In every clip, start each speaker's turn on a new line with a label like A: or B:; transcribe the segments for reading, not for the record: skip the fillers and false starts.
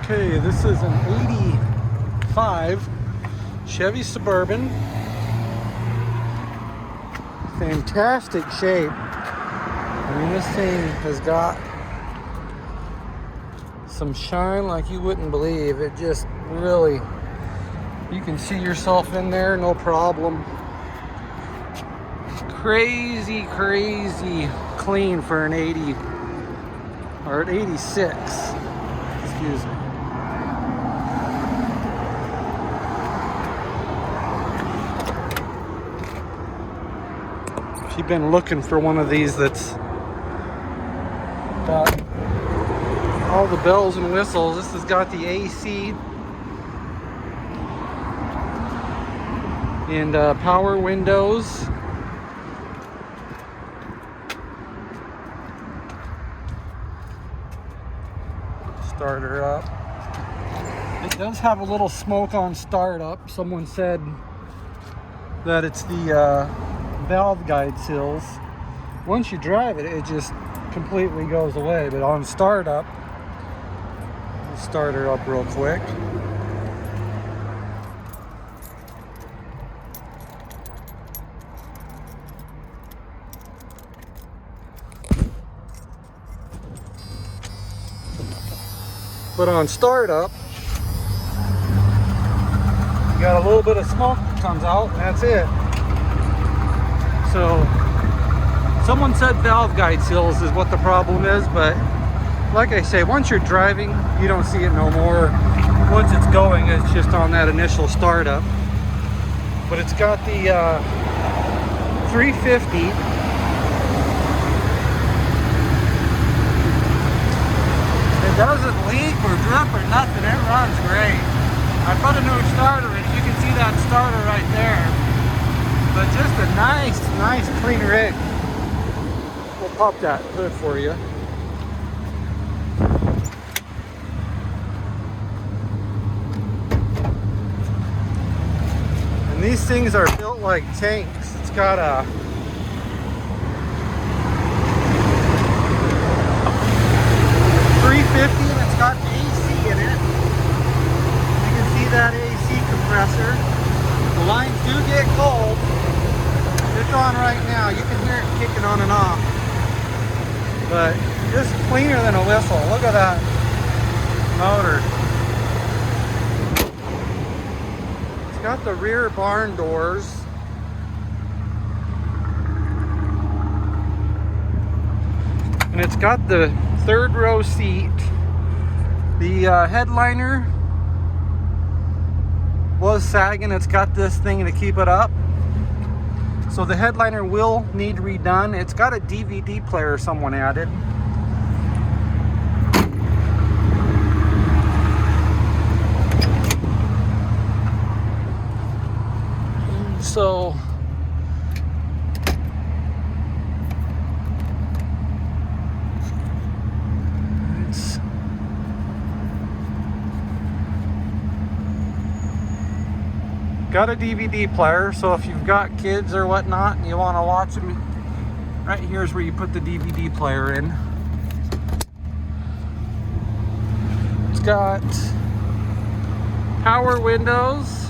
A: Okay, this is an 85 Chevy Suburban. Fantastic shape. I mean, this thing has got some shine like you wouldn't believe. It just really, you can see yourself in there, no problem. Crazy clean for an 80 or an 86. Excuse me. If you've been looking for one of these that's got all the bells and whistles, this has got the AC and power windows. Start her up. It does have a little smoke on startup. Someone said that it's the valve guide seals. Once you drive it, it just completely goes away. But on startup, let's start her up real quick. But on startup, you got a little bit of smoke that comes out, and that's it. So, someone said valve guide seals is what the problem is, but like I say, once you're driving, you don't see it no more. Once it's going, it's just on that initial startup. But it's got the 350. It doesn't leak or drip or nothing. It runs great. I put a new starter in. You can see that starter right there. But just a nice clean rig. We'll pop that hood for you. And these things are built like tanks. It's got a and it's got AC in it. You can see that AC compressor. The lines do get cold. It's on right now. You can hear it kicking on and off. But just cleaner than a whistle. Look at that motor. It's got the rear barn doors. And it's got the third row seat. The headliner was sagging. It's got this thing to keep it up. So the headliner will need redone. It's got a DVD player someone added. So it's got a DVD player, so if you've got kids or whatnot and you want to watch them, right here's where you put the DVD player in. It's got power windows.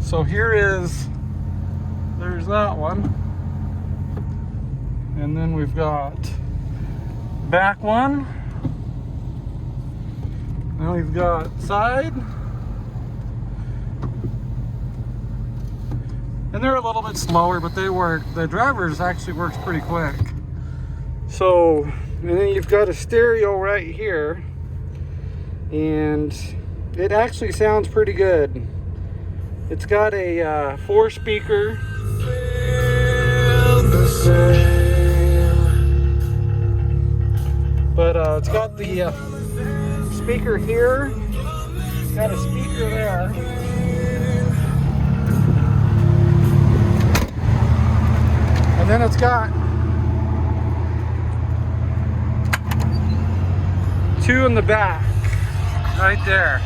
A: So there's that one. And then we've got back one. Then we've got side. And they're a little bit slower, but they work. The driver's actually works pretty quick. So, and then you've got a stereo right here. And it actually sounds pretty good. It's got a 4-speaker. But it's got the speaker here. It's got a speaker there. And then it's got 2 in the back, right there.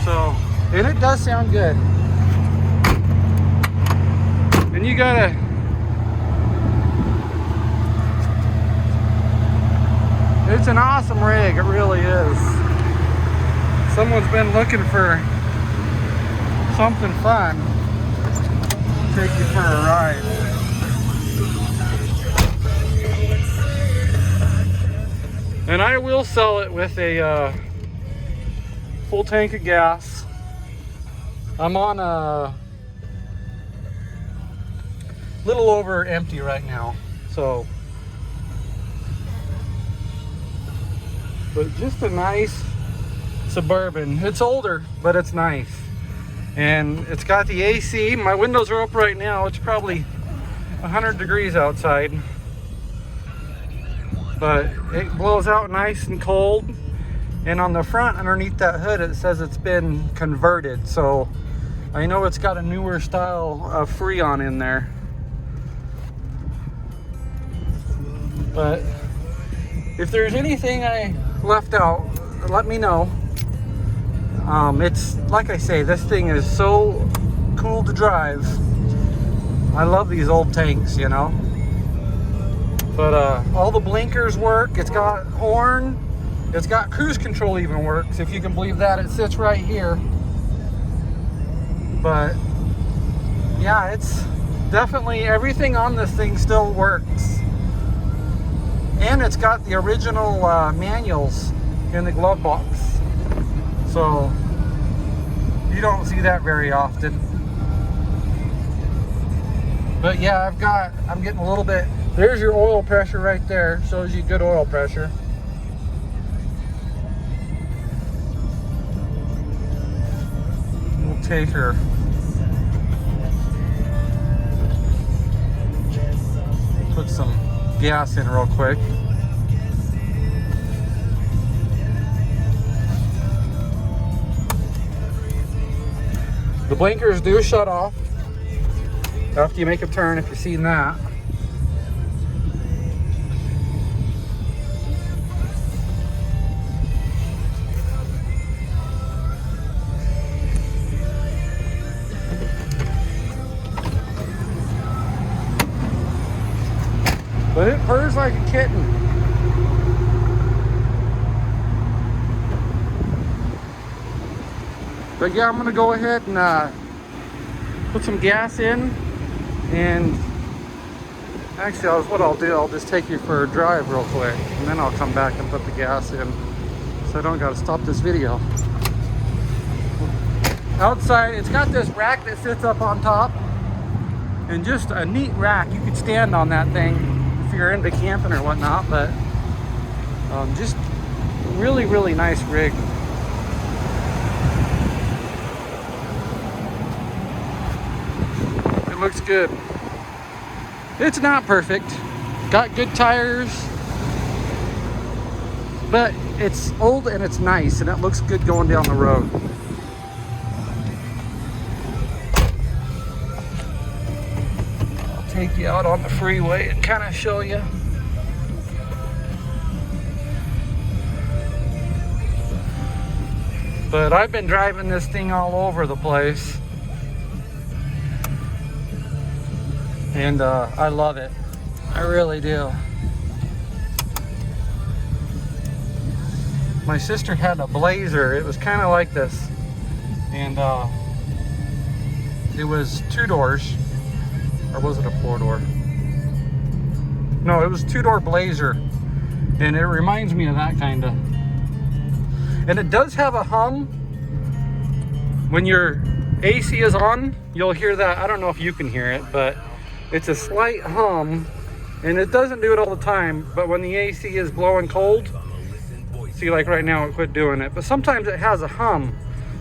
A: So, and it does sound good. And you gotta, it's an awesome rig, it really is. Someone's been looking for something fun. Take you for a ride. And I will sell it with a full tank of gas. I'm on a little over empty right now, so. But just a nice Suburban. It's older, but it's nice. And it's got the AC. My windows are up right now. It's probably 100 degrees outside. But it blows out nice and cold. And on the front, underneath that hood, it says it's been converted. So I know it's got a newer style of Freon in there. But if there's anything I left out, let me know. It's like I say, this thing is so cool to drive. I love these old tanks, you know. But all the blinkers work. It's got horn. It's got cruise control even works, if you can believe that. It sits right here. But yeah, it's definitely, everything on this thing still works. And it's got the original manuals in the glove box. So you don't see that very often. But yeah, I'm getting a little bit, there's your oil pressure right there. Shows you good oil pressure. We'll take her. Put some gas in real quick. The blinkers do shut off after you make a turn, if you've seen that. But it purrs like a kitten. But yeah, I'm gonna go ahead and put some gas in, and actually what I'll do, I'll just take you for a drive real quick, and then I'll come back and put the gas in, so I don't gotta stop this video. Outside, it's got this rack that sits up on top, and just a neat rack. You could stand on that thing if you're into camping or whatnot, but just really, really nice rig. It looks good. It's not perfect. Got good tires, but it's old and it's nice, and it looks good going down the road. I'll take you out on the freeway and kind of show you. But I've been driving this thing all over the place, and I love it. I really do. My sister had a Blazer. It was kind of like this, and it was 2 doors, or was it a 4-door? No, it was 2-door Blazer, and it reminds me of that kind of. And it does have a hum. When your AC is on, you'll hear that. I don't know if you can hear it, but it's a slight hum, and it doesn't do it all the time. But when the AC is blowing cold, see, like right now it quit doing it, but sometimes it has a hum.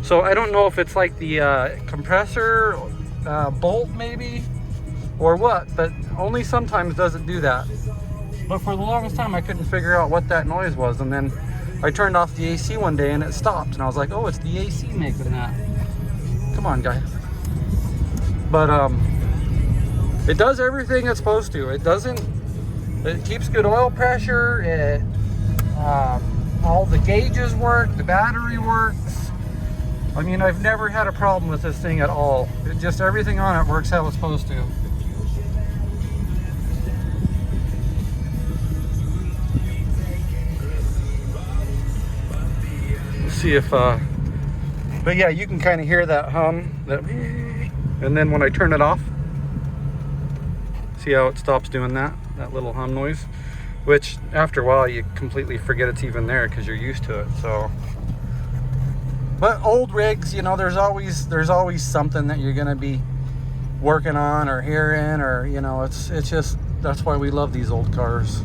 A: So I don't know if it's like the compressor bolt maybe, or what, but only sometimes does it do that. But for the longest time I couldn't figure out what that noise was, and then I turned off the AC one day and it stopped, and I was like, oh, it's the AC making that. Come on, guy. But it does everything it's supposed to. It keeps good oil pressure. It all the gauges work, the battery works. I mean, I've never had a problem with this thing at all. It just, everything on it works how it's supposed to. Let's see if, but yeah, you can kind of hear that hum, and then when I turn it off, see how it stops doing that little hum noise, which after a while you completely forget it's even there because you're used to it. So, but old rigs, you know, there's always something that you're gonna be working on or hearing, or, you know, it's just, that's why we love these old cars.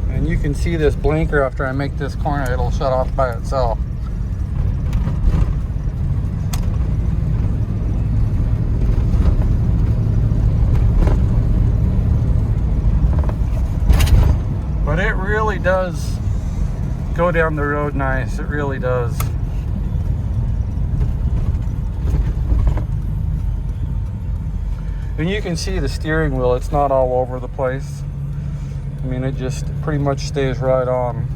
A: And you can see this blinker after I make this corner, it'll shut off by itself. But it really does go down the road nice. It really does. And you can see the steering wheel, it's not all over the place. I mean, it just pretty much stays right on.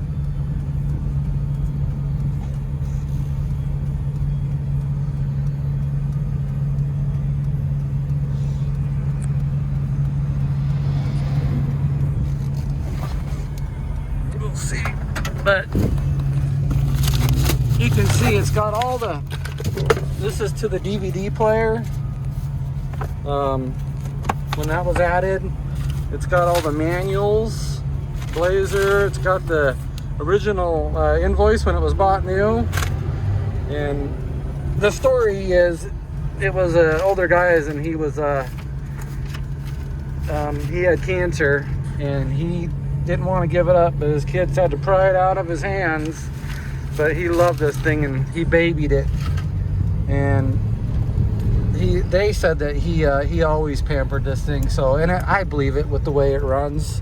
A: We'll see, but you can see it's got all the, this is to the DVD player. When that was added, it's got all the manuals, Blazer, it's got the original invoice when it was bought new. And the story is, it was older guys, and he was he had cancer, and he didn't want to give it up, but his kids had to pry it out of his hands. But he loved this thing, and he babied it. And they said that he always pampered this thing. So, and I believe it with the way it runs.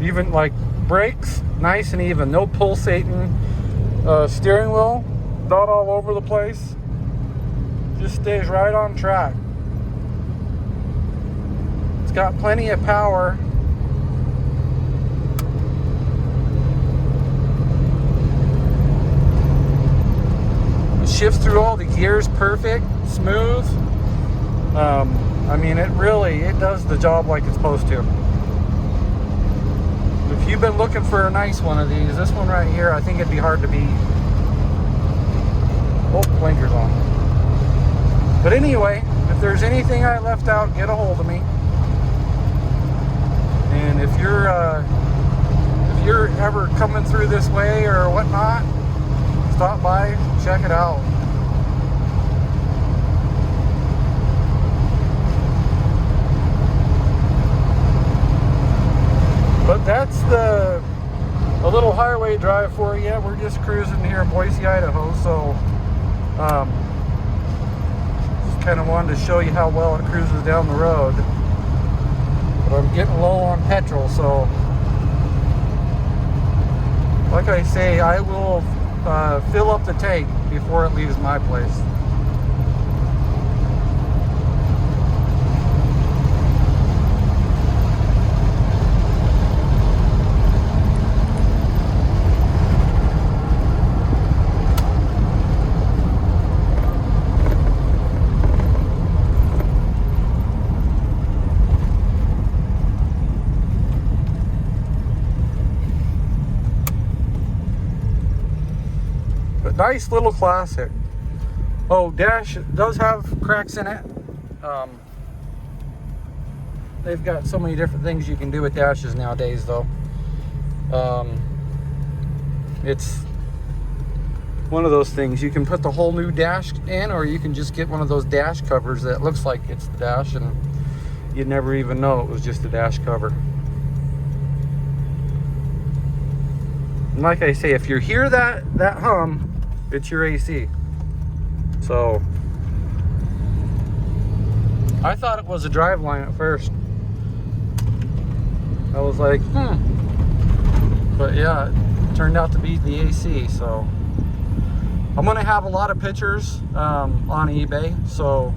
A: Even like brakes, nice and even, no pulsating. Steering wheel, not all over the place, just stays right on track. It's got plenty of power. It shifts through all the gears perfect, smooth. I mean, it does the job like it's supposed to. If you've been looking for a nice one of these, this one right here, I think it'd be hard to beat. Oh, blinkers on. But anyway, if there's anything I left out, get a hold of me. And if you're ever coming through this way or whatnot, stop by, check it out. But that's a little highway drive for you. We're just cruising here in Boise, Idaho, so just kind of wanted to show you how well it cruises down the road. But I'm getting low on petrol, so like I say, I will fill up the tank before it leaves my place. Nice little classic. Oh, dash does have cracks in it. They've got so many different things you can do with dashes nowadays, though. It's one of those things. You can put the whole new dash in, or you can just get one of those dash covers that looks like it's the dash, and you'd never even know it was just a dash cover. And like I say, if you hear that hum, it's your AC. So I thought it was a drive line at first. I was like, but yeah, it turned out to be the AC. So I'm gonna have a lot of pictures on eBay, so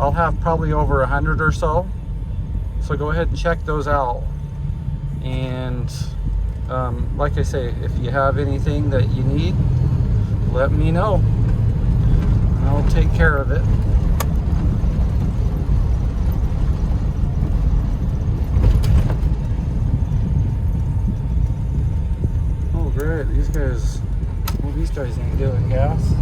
A: I'll have probably over 100 or so. So go ahead and check those out. And like I say, if you have anything that you need, let me know, and I'll take care of it. Oh great, these guys ain't doing gas.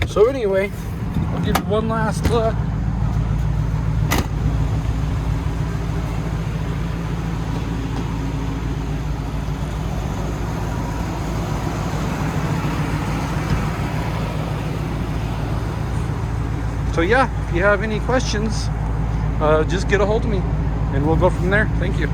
A: So anyway, I'll give you one last look. So yeah, if you have any questions, just get a hold of me and we'll go from there. Thank you.